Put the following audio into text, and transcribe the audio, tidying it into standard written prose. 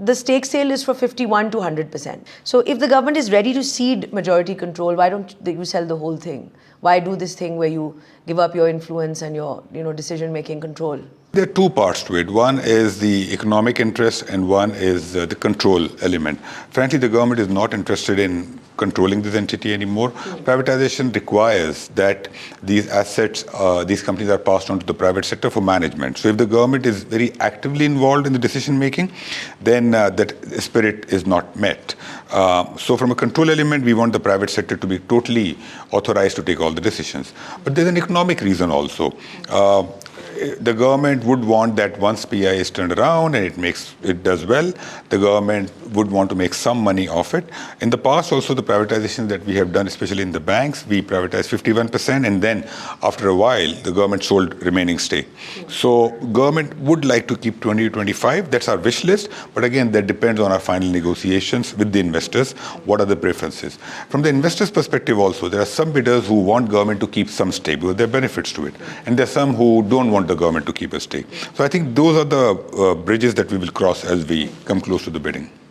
the stake sale is for 51 to 100%. So if the government is ready to cede majority control, why don't you sell the whole thing? Why do this thing where you give up your influence and your decision-making control? There are two parts to it. One is the economic interest and one is the control element. Frankly, the government is not interested in controlling this entity anymore. Privatization requires that these assets, these companies are passed on to the private sector for management. So if the government is very actively involved in the decision making, then that spirit is not met. So from a control element, we want the private sector to be totally authorized to take all the decisions. But there's an economic reason also. The government would want that once PIA is turned around and it does well, the government would want to make some money off it. In the past also, the privatizations that we have done, especially in the banks, we privatized 51% and then after a while, the government sold remaining stake. So government would like to keep 20 to 25, that's our wish list, but again, that depends on our final negotiations with the investors, what are the preferences. From the investors' perspective also, there are some bidders who want government to keep some stake because there are benefits to it. And there are some who don't want the government to keep a stake. So I think those are the bridges that we will cross as we come close to the bidding.